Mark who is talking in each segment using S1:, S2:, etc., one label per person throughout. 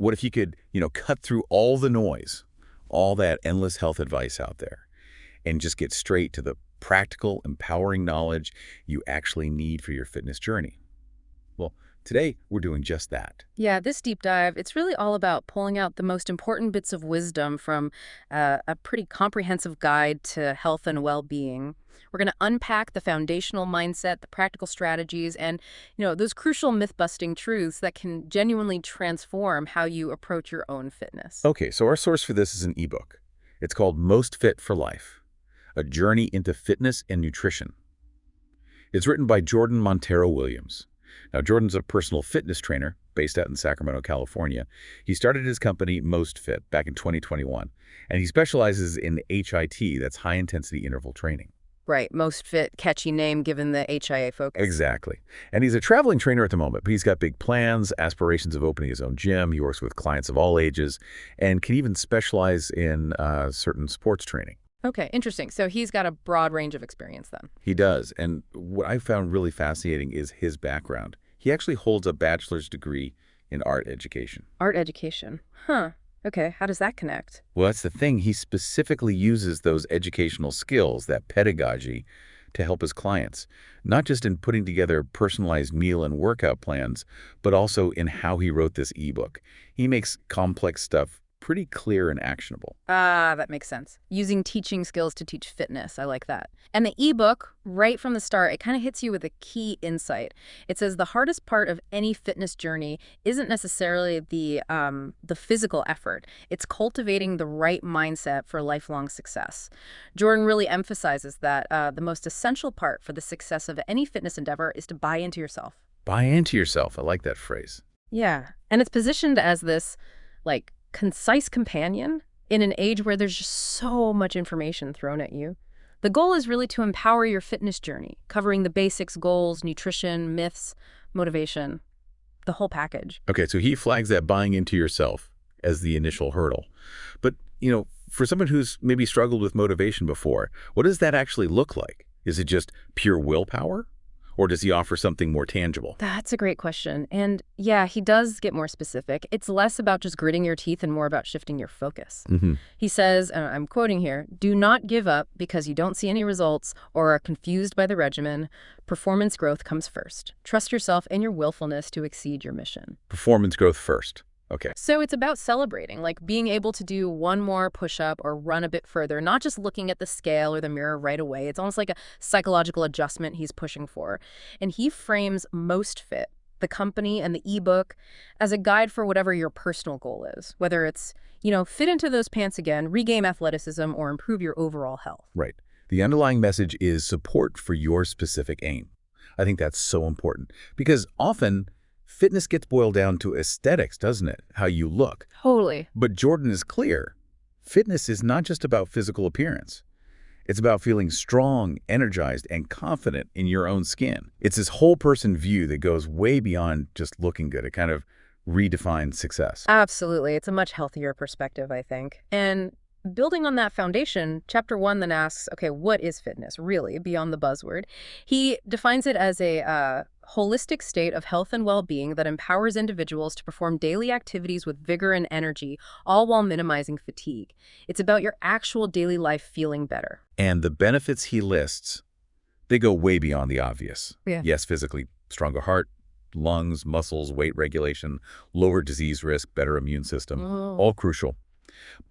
S1: What if you could, cut through all the noise, all that endless health advice out there, and just get straight to the practical, empowering knowledge you actually need for your fitness journey? Well, today we're doing just that.
S2: Yeah, this deep dive, it's really all about pulling out the most important bits of wisdom from a pretty comprehensive guide to health and well-being. We're going to unpack the foundational mindset, the practical strategies, and, those crucial myth-busting truths that can genuinely transform how you approach your own fitness.
S1: Okay, so our source for this is an ebook. It's called MostFiit for Life, A Journey into Fitness and Nutrition. It's written by Jordan Montero Williams. Now, Jordan's a personal fitness trainer based out in Sacramento, California. He started his company, MostFiit, back in 2021, and he specializes in HIT, that's high-intensity interval training.
S2: Right, MostFiit, catchy name given the HIA focus.
S1: Exactly. And he's a traveling trainer at the moment, but he's got big plans, aspirations of opening his own gym. He works with clients of all ages and can even specialize in certain sports training.
S2: Okay, interesting. So he's got a broad range of experience then.
S1: He does. And what I found really fascinating is his background. He actually holds a bachelor's degree in art education.
S2: Art education. Huh. Okay, how does that connect?
S1: Well, that's the thing. He specifically uses those educational skills, that pedagogy, to help his clients, not just in putting together personalized meal and workout plans, but also in how he wrote this ebook. He makes complex stuff pretty clear and actionable.
S2: Ah, that makes sense. Using teaching skills to teach fitness. I like that. And the ebook, right from the start, it kind of hits you with a key insight. It says the hardest part of any fitness journey isn't necessarily the physical effort. It's cultivating the right mindset for lifelong success. Jordan really emphasizes that the most essential part for the success of any fitness endeavor is to buy into yourself.
S1: Buy into yourself. I like that phrase.
S2: Yeah. And it's positioned as this, concise companion in an age where there's just so much information thrown at you. The goal is really to empower your fitness journey, covering the basics, goals, nutrition, myths, motivation, the whole package.
S1: Okay, so he flags that buying into yourself as the initial hurdle. But, for someone who's maybe struggled with motivation before, what does that actually look like? Is it just pure willpower? Or does he offer something more tangible?
S2: That's a great question. And yeah, he does get more specific. It's less about just gritting your teeth and more about shifting your focus. He says, and I'm quoting here, "Do not give up because you don't see any results or are confused by the regimen. Performance growth comes first. Trust yourself and your willfulness to exceed your mission."
S1: Performance growth first. Okay.
S2: So it's about celebrating, like being able to do one more push-up or run a bit further, not just looking at the scale or the mirror right away. It's almost like a psychological adjustment he's pushing for. And he frames MostFiit, the company and the ebook, as a guide for whatever your personal goal is, whether it's, fit into those pants again, regain athleticism, or improve your overall health.
S1: Right. The underlying message is support for your specific aim. I think that's so important because often fitness gets boiled down to aesthetics, doesn't it? How you look.
S2: Totally.
S1: But Jordan is clear. Fitness is not just about physical appearance. It's about feeling strong, energized, and confident in your own skin. It's this whole person view that goes way beyond just looking good. It kind of redefines success.
S2: Absolutely. It's a much healthier perspective, I think. And building on that foundation, Chapter 1 then asks, okay, what is fitness really, beyond the buzzword? He defines it as a holistic state of health and well-being that empowers individuals to perform daily activities with vigor and energy, all while minimizing fatigue. It's about your actual daily life feeling better.
S1: And the benefits he lists, they go way beyond the obvious.
S2: Yeah.
S1: Yes, physically, stronger heart, lungs, muscles, weight regulation, lower disease risk, better immune system, all crucial.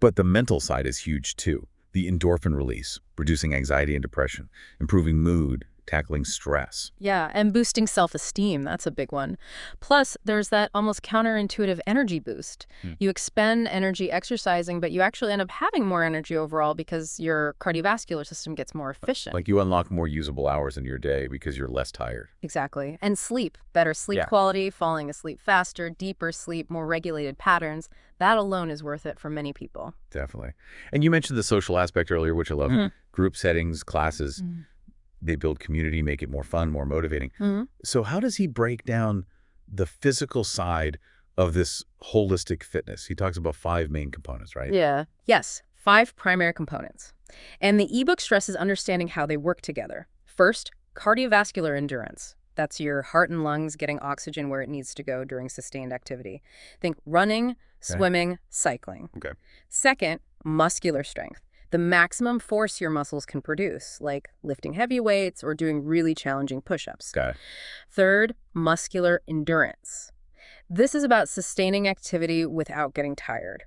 S1: But the mental side is huge too. The endorphin release, reducing anxiety and depression, improving mood, tackling stress.
S2: Yeah, and boosting self-esteem, that's a big one. Plus, there's that almost counterintuitive energy boost. You expend energy exercising, but you actually end up having more energy overall because your cardiovascular system gets more efficient.
S1: Like you unlock more usable hours in your day because you're less tired.
S2: Exactly. And sleep, better sleep quality, falling asleep faster, deeper sleep, more regulated patterns. That alone is worth it for many people.
S1: Definitely. And you mentioned the social aspect earlier, which I love. Group settings, classes. They build community, make it more fun, more motivating. So how does he break down the physical side of this holistic fitness? He talks about 5 main components, right?
S2: Yeah. Yes, 5 primary components. And the ebook stresses understanding how they work together. First, cardiovascular endurance. That's your heart and lungs getting oxygen where it needs to go during sustained activity. Think running, swimming, cycling.
S1: Okay.
S2: Second, muscular strength. The maximum force your muscles can produce, like lifting heavy weights or doing really challenging push-ups.
S1: Got it.
S2: Third, muscular endurance. This is about sustaining activity without getting tired.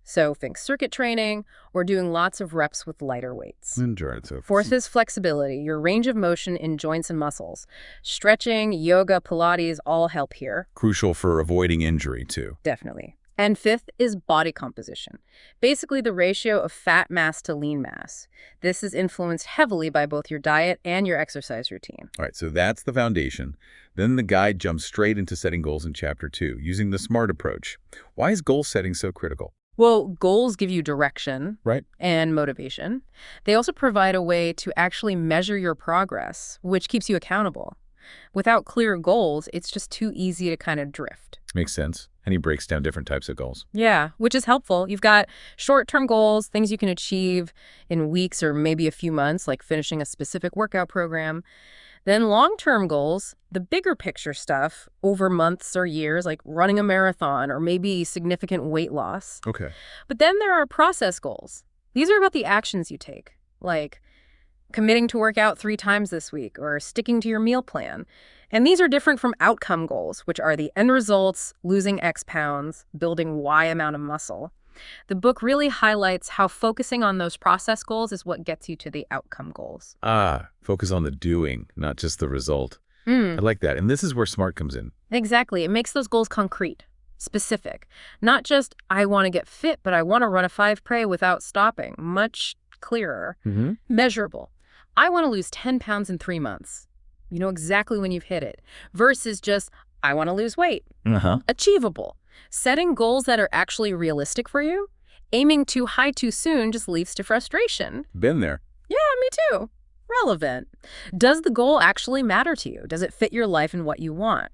S2: So think circuit training or doing lots of reps with lighter weights.
S1: Endurance.
S2: Fourth is flexibility, your range of motion in joints and muscles. Stretching, yoga, Pilates all help here.
S1: Crucial for avoiding injury, too.
S2: Definitely. And fifth is body composition, basically the ratio of fat mass to lean mass. This is influenced heavily by both your diet and your exercise routine.
S1: All right, so that's the foundation. Then the guide jumps straight into setting goals in Chapter 2, using the SMART approach. Why is goal setting so critical?
S2: Well, goals give you direction,
S1: Right.
S2: and motivation. They also provide a way to actually measure your progress, which keeps you accountable. Without clear goals, it's just too easy to kind of drift.
S1: Makes sense. And he breaks down different types of goals.
S2: Yeah, which is helpful. You've got short-term goals, things you can achieve in weeks or maybe a few months, like finishing a specific workout program. Then long-term goals, the bigger picture stuff, over months or years, like running a marathon or maybe significant weight loss.
S1: Okay.
S2: But then there are process goals. These are about the actions you take, like committing to work out 3 times this week or sticking to your meal plan. And these are different from outcome goals, which are the end results, losing X pounds, building Y amount of muscle. The book really highlights how focusing on those process goals is what gets you to the outcome goals.
S1: Focus on the doing, not just the result. I like that. And this is where SMART comes in.
S2: Exactly. It makes those goals concrete, specific. Not just, I want to get fit, but I want to run a 5K without stopping. Much clearer. Measurable. I want to lose 10 pounds in 3 months. You know exactly when you've hit it. Versus just, I want to lose weight. Achievable. Setting goals that are actually realistic for you, aiming too high too soon just leads to frustration.
S1: Been there.
S2: Yeah, me too. Relevant. Does the goal actually matter to you? Does it fit your life and what you want?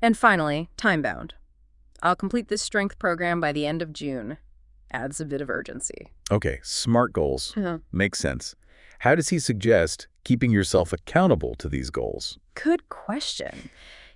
S2: And finally, time-bound. I'll complete this strength program by the end of June. Adds a bit of urgency.
S1: Okay, SMART goals. Makes sense. How does he suggest keeping yourself accountable to these goals?
S2: Good question.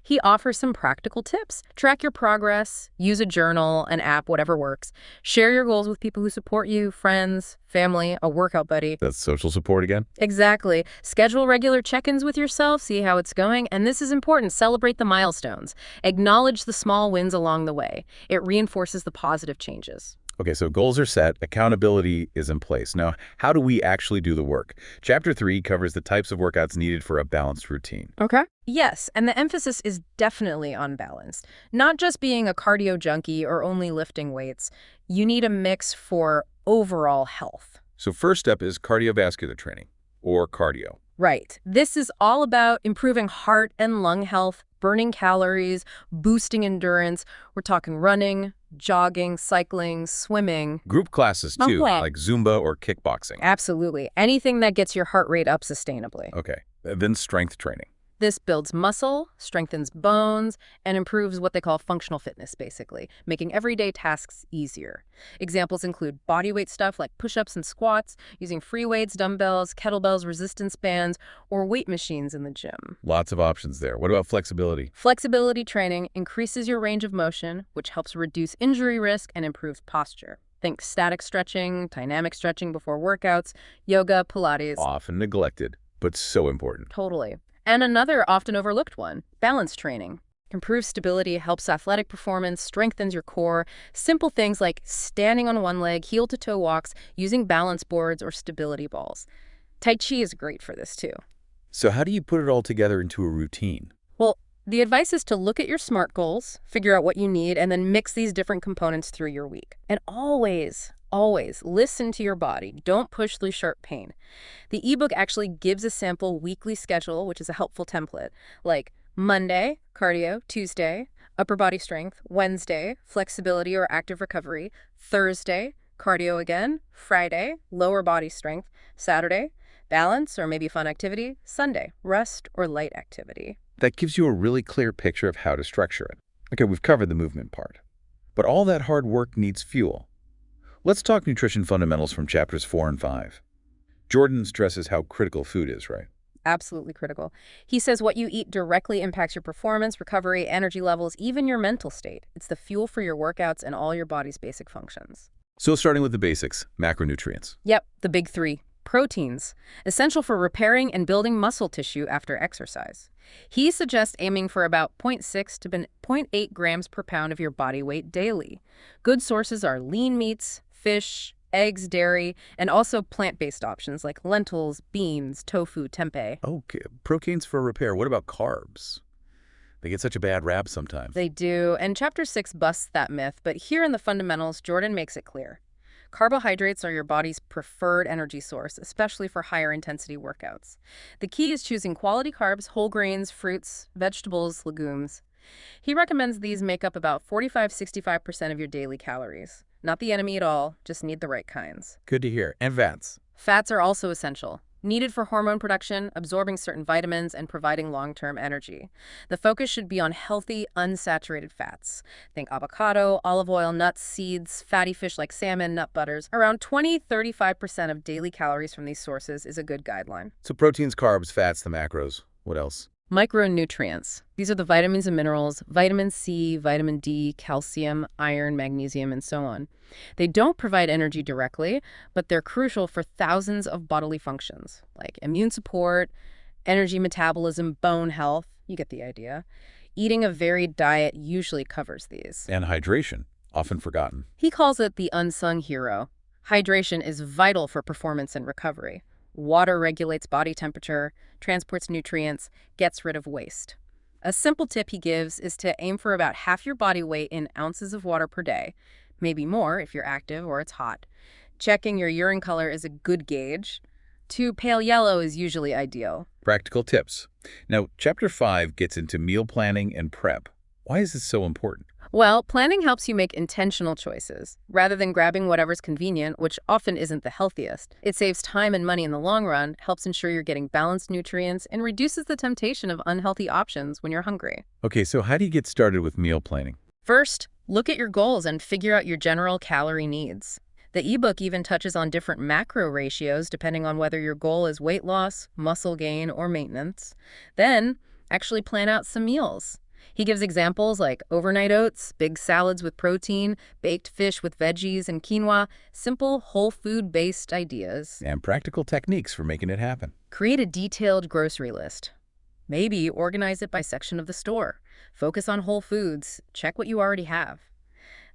S2: He offers some practical tips. Track your progress, use a journal, an app, whatever works. Share your goals with people who support you, friends, family, a workout buddy.
S1: That's social support again?
S2: Exactly. Schedule regular check-ins with yourself, see how it's going. And this is important, celebrate the milestones. Acknowledge the small wins along the way. It reinforces the positive changes.
S1: Okay, so goals are set, accountability is in place. Now, how do we actually do the work? Chapter 3 covers the types of workouts needed for a balanced routine.
S2: Okay. Yes, and the emphasis is definitely on balance. Not just being a cardio junkie or only lifting weights. You need a mix for overall health.
S1: So first step is cardiovascular training, or cardio.
S2: Right. This is all about improving heart and lung health, burning calories, boosting endurance. We're talking running, jogging, cycling, swimming.
S1: Group classes, too, like Zumba or kickboxing.
S2: Absolutely. Anything that gets your heart rate up sustainably.
S1: Okay. Then strength training.
S2: This builds muscle, strengthens bones, and improves what they call functional fitness, basically, making everyday tasks easier. Examples include bodyweight stuff like push-ups and squats, using free weights, dumbbells, kettlebells, resistance bands, or weight machines in the gym.
S1: Lots of options there. What about flexibility?
S2: Flexibility training increases your range of motion, which helps reduce injury risk and improves posture. Think static stretching, dynamic stretching before workouts, yoga, Pilates.
S1: Often neglected, but so important.
S2: Totally. And another often overlooked one, balance training. Improves stability, helps athletic performance, strengthens your core. Simple things like standing on one leg, heel-to-toe walks, using balance boards or stability balls. Tai Chi is great for this too.
S1: So how do you put it all together into a routine?
S2: Well, the advice is to look at your SMART goals, figure out what you need, and then mix these different components through your week. And always listen to your body. Don't push through sharp pain. The ebook actually gives a sample weekly schedule, which is a helpful template, like Monday, cardio, Tuesday, upper body strength, Wednesday, flexibility or active recovery, Thursday, cardio again, Friday, lower body strength, Saturday, balance or maybe fun activity, Sunday, rest or light activity.
S1: That gives you a really clear picture of how to structure it. Okay, we've covered the movement part. But all that hard work needs fuel. Let's talk nutrition fundamentals from chapters 4 and 5. Jordan stresses how critical food is, right?
S2: Absolutely critical. He says what you eat directly impacts your performance, recovery, energy levels, even your mental state. It's the fuel for your workouts and all your body's basic functions.
S1: So starting with the basics, macronutrients.
S2: Yep, the big three. Proteins, essential for repairing and building muscle tissue after exercise. He suggests aiming for about zero point 0.6 to zero point 0.8 grams per pound of your body weight daily. Good sources are lean meats, fish, eggs, dairy, and also plant-based options like lentils, beans, tofu, tempeh.
S1: Okay, proteins for repair. What about carbs? They get such a bad rap sometimes.
S2: They do, and Chapter 6 busts that myth, but here in the fundamentals, Jordan makes it clear. Carbohydrates are your body's preferred energy source, especially for higher intensity workouts. The key is choosing quality carbs, whole grains, fruits, vegetables, legumes. He recommends these make up about 45–65% of your daily calories. Not the enemy at all, just need the right kinds.
S1: Good to hear. And fats.
S2: Fats are also essential, needed for hormone production, absorbing certain vitamins, and providing long-term energy. The focus should be on healthy, unsaturated fats. Think avocado, olive oil, nuts, seeds, fatty fish like salmon, nut butters. Around 20–35% of daily calories from these sources is a good guideline.
S1: So proteins, carbs, fats, the macros. What else?
S2: Micronutrients. These are the vitamins and minerals, vitamin C, vitamin D, calcium, iron, magnesium, and so on. They don't provide energy directly, but they're crucial for thousands of bodily functions, like immune support, energy metabolism, bone health. You get the idea. Eating a varied diet usually covers these.
S1: And hydration, often forgotten.
S2: He calls it the unsung hero. Hydration is vital for performance and recovery. Water regulates body temperature, transports nutrients, gets rid of waste. A simple tip he gives is to aim for about half your body weight in ounces of water per day, maybe more if you're active or it's hot. Checking your urine color is a good gauge. Too pale yellow is usually ideal.
S1: Practical tips. Now, Chapter 5 gets into meal planning and prep. Why is this so important?
S2: Well, planning helps you make intentional choices, rather than grabbing whatever's convenient, which often isn't the healthiest. It saves time and money in the long run, helps ensure you're getting balanced nutrients, and reduces the temptation of unhealthy options when you're hungry.
S1: Okay, so how do you get started with meal planning?
S2: First, look at your goals and figure out your general calorie needs. The ebook even touches on different macro ratios depending on whether your goal is weight loss, muscle gain, or maintenance. Then, actually plan out some meals. He gives examples like overnight oats, big salads with protein, baked fish with veggies and quinoa, simple whole food-based ideas.
S1: And practical techniques for making it happen.
S2: Create a detailed grocery list. Maybe organize it by section of the store. Focus on whole foods. Check what you already have.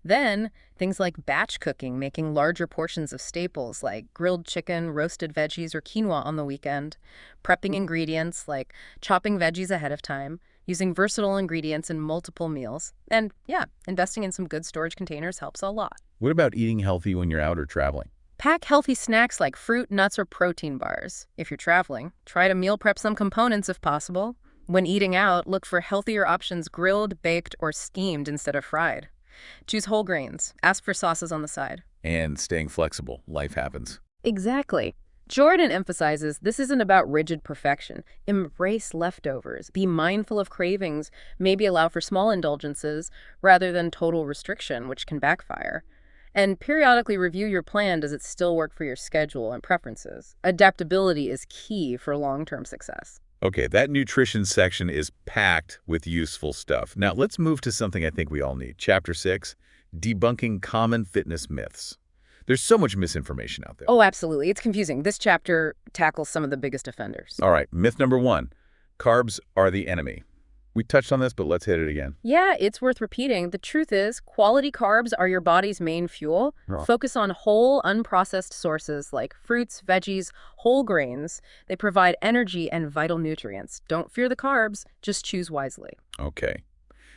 S2: Then, things like batch cooking, making larger portions of staples like grilled chicken, roasted veggies, or quinoa on the weekend. Prepping ingredients like chopping veggies ahead of time. Using versatile ingredients in multiple meals. And yeah, investing in some good storage containers helps a lot.
S1: What about eating healthy when you're out or traveling?
S2: Pack healthy snacks like fruit, nuts, or protein bars. If you're traveling, try to meal prep some components if possible. When eating out, look for healthier options grilled, baked, or steamed instead of fried. Choose whole grains. Ask for sauces on the side.
S1: And staying flexible. Life happens.
S2: Exactly. Jordan emphasizes this isn't about rigid perfection. Embrace leftovers. Be mindful of cravings. Maybe allow for small indulgences rather than total restriction, which can backfire. And periodically review your plan. Does it still work for your schedule and preferences? Adaptability is key for long-term success.
S1: Okay, that nutrition section is packed with useful stuff. Now, let's move to something I think we all need. Chapter 6, Debunking Common Fitness Myths. There's so much misinformation out there.
S2: Oh, absolutely. It's confusing. This chapter tackles some of the biggest offenders.
S1: All right, myth number 1, carbs are the enemy. We touched on this, but let's hit it again.
S2: Yeah, it's worth repeating. The truth is, quality carbs are your body's main fuel.
S1: Oh.
S2: Focus on whole, unprocessed sources like fruits, veggies, whole grains. They provide energy and vital nutrients. Don't fear the carbs, just choose wisely.
S1: Okay.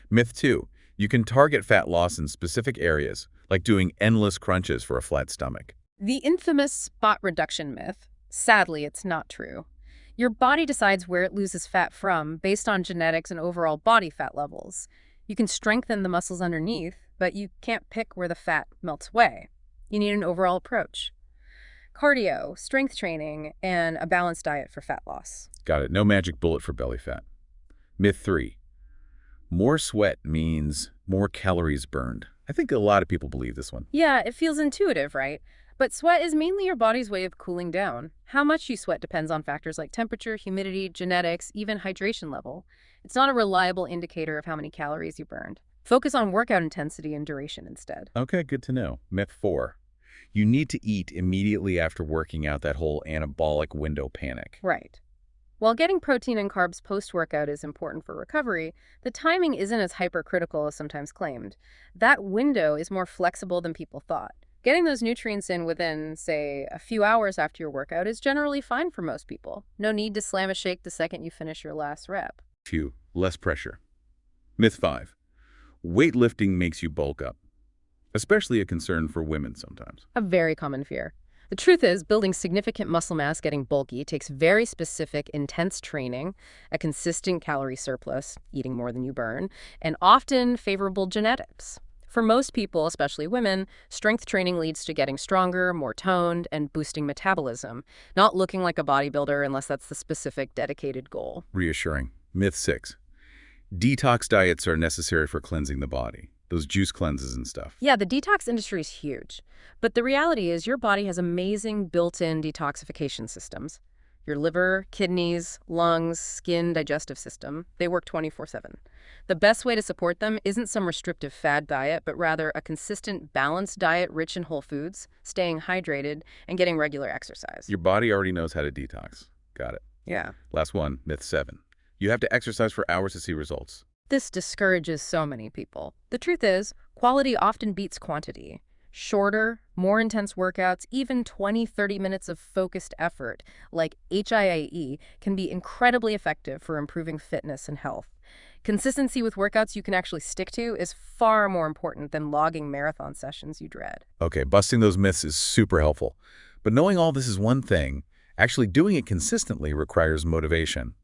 S1: Myth 2, you can target fat loss in specific areas, like doing endless crunches for a flat stomach.
S2: The infamous spot reduction myth. Sadly, it's not true. Your body decides where it loses fat from based on genetics and overall body fat levels. You can strengthen the muscles underneath, but you can't pick where the fat melts away. You need an overall approach. Cardio, strength training, and a balanced diet for fat loss.
S1: Got it. No magic bullet for belly fat. Myth 3, more sweat means more calories burned. I think a lot of people believe this one.
S2: Yeah, it feels intuitive, right? But sweat is mainly your body's way of cooling down. How much you sweat depends on factors like temperature, humidity, genetics, even hydration level. It's not a reliable indicator of how many calories you burned. Focus on workout intensity and duration instead.
S1: Okay, good to know. Myth 4. You need to eat immediately after working out, that whole anabolic window panic.
S2: Right. While getting protein and carbs post-workout is important for recovery, the timing isn't as hypercritical as sometimes claimed. That window is more flexible than people thought. Getting those nutrients in within, say, a few hours after your workout is generally fine for most people. No need to slam a shake the second you finish your last rep.
S1: Phew, less pressure. Myth 5. Weightlifting makes you bulk up, especially a concern for women sometimes.
S2: A very common fear. The truth is, building significant muscle mass getting bulky takes very specific, intense training, a consistent calorie surplus, eating more than you burn, and often favorable genetics. For most people, especially women, strength training leads to getting stronger, more toned, and boosting metabolism, not looking like a bodybuilder unless that's the specific, dedicated goal.
S1: Reassuring. Myth 6. Detox diets are necessary for cleansing the body. Those juice cleanses and stuff.
S2: Yeah, the detox industry is huge. But the reality is your body has amazing built-in detoxification systems. Your liver, kidneys, lungs, skin, digestive system, they work 24/7. The best way to support them isn't some restrictive fad diet, but rather a consistent, balanced diet rich in whole foods, staying hydrated, and getting regular exercise.
S1: Your body already knows how to detox. Got it.
S2: Yeah.
S1: Last one, myth 7. You have to exercise for hours to see results.
S2: This discourages so many people. The truth is, quality often beats quantity. Shorter, more intense workouts, even 20-30 minutes of focused effort, like HIIE, can be incredibly effective for improving fitness and health. Consistency with workouts you can actually stick to is far more important than logging marathon sessions you dread.
S1: Okay, busting those myths is super helpful. But knowing all this is one thing. Actually doing it consistently requires motivation.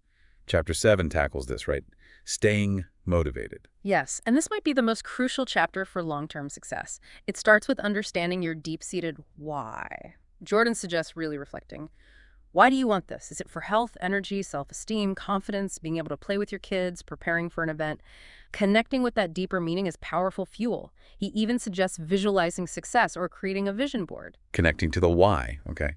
S1: Chapter 7 tackles this, right? Staying motivated.
S2: Yes, and this might be the most crucial chapter for long-term success. It starts with understanding your deep-seated why. Jordan suggests really reflecting. Why do you want this? Is it for health, energy, self-esteem, confidence, being able to play with your kids, preparing for an event? Connecting with that deeper meaning is powerful fuel. He even suggests visualizing success or creating a vision board.
S1: Connecting to the why, okay.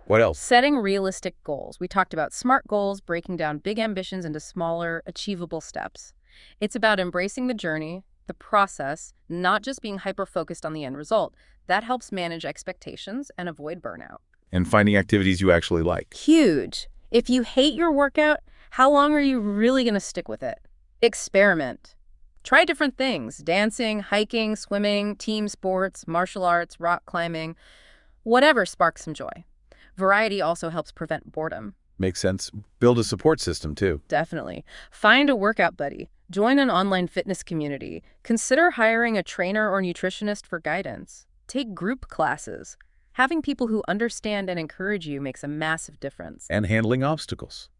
S1: What else?
S2: Setting realistic goals. We talked about SMART goals, breaking down big ambitions into smaller, achievable steps. It's about embracing the journey, the process, not just being hyper-focused on the end result. That helps manage expectations and avoid burnout.
S1: And finding activities you actually like.
S2: Huge. If you hate your workout, how long are you really going to stick with it? Experiment. Try different things. Dancing, hiking, swimming, team sports, martial arts, rock climbing. Whatever sparks some joy. Variety also helps prevent boredom.
S1: Makes sense. Build a support system, too.
S2: Definitely. Find a workout buddy. Join an online fitness community. Consider hiring a trainer or nutritionist for guidance. Take group classes. Having people who understand and encourage you makes a massive difference.
S1: And handling obstacles.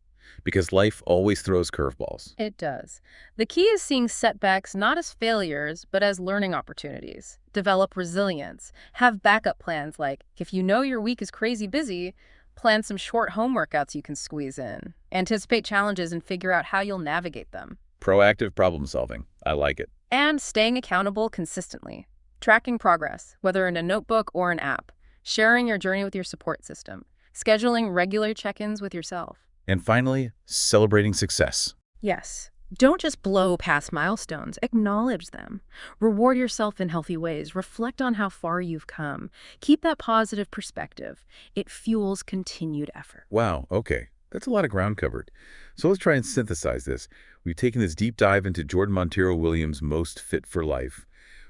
S1: Because life always throws curveballs.
S2: It does. The key is seeing setbacks not as failures, but as learning opportunities. Develop resilience. Have backup plans like, if you know your week is crazy busy, plan some short home workouts you can squeeze in. Anticipate challenges and figure out how you'll navigate them.
S1: Proactive problem solving. I like it.
S2: And staying accountable consistently. Tracking progress, whether in a notebook or an app. Sharing your journey with your support system. Scheduling regular check-ins with yourself.
S1: And finally, celebrating success.
S2: Yes. Don't just blow past milestones. Acknowledge them. Reward yourself in healthy ways. Reflect on how far you've come. Keep that positive perspective. It fuels continued effort.
S1: Wow, okay. That's a lot of ground covered. So let's try and synthesize this. We've taken this deep dive into Jordan Montero Williams' Most Fit for Life.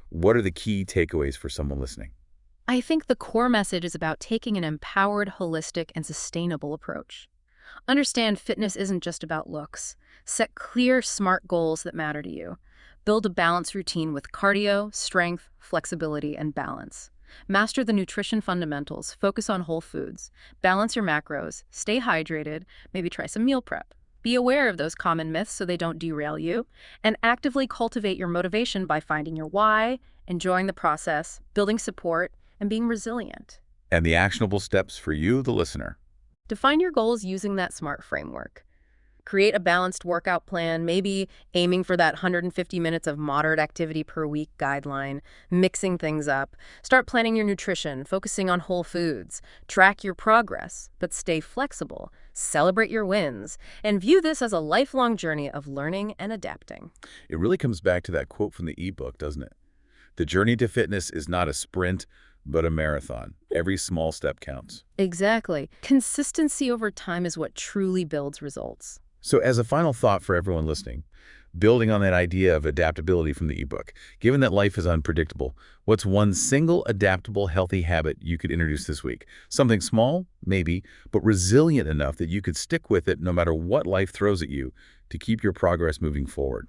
S1: What are the key takeaways for someone listening?
S2: I think the core message is about taking an empowered, holistic, and sustainable approach. Understand fitness isn't just about looks. Set clear, SMART goals that matter to you. Build a balanced routine with cardio, strength, flexibility, and balance. Master the nutrition fundamentals. Focus on whole foods. Balance your macros. Stay hydrated. Maybe try some meal prep. Be aware of those common myths so they don't derail you. And actively cultivate your motivation by finding your why, enjoying the process, building support, and being resilient.
S1: And the actionable steps for you, the listener.
S2: Define your goals using that SMART framework. Create a balanced workout plan, maybe aiming for that 150 minutes of moderate activity per week guideline, mixing things up. Start planning your nutrition, focusing on whole foods. Track your progress, but stay flexible. Celebrate your wins, and view this as a lifelong journey of learning and adapting.
S1: It really comes back to that quote from the ebook, doesn't it? The journey to fitness is not a sprint, but a marathon. Every small step counts.
S2: Exactly. Consistency over time is what truly builds results.
S1: So as a final thought for everyone listening, building on that idea of adaptability from the ebook, given that life is unpredictable, what's one single adaptable, healthy habit you could introduce this week? Something small, maybe, but resilient enough that you could stick with it no matter what life throws at you to keep your progress moving forward.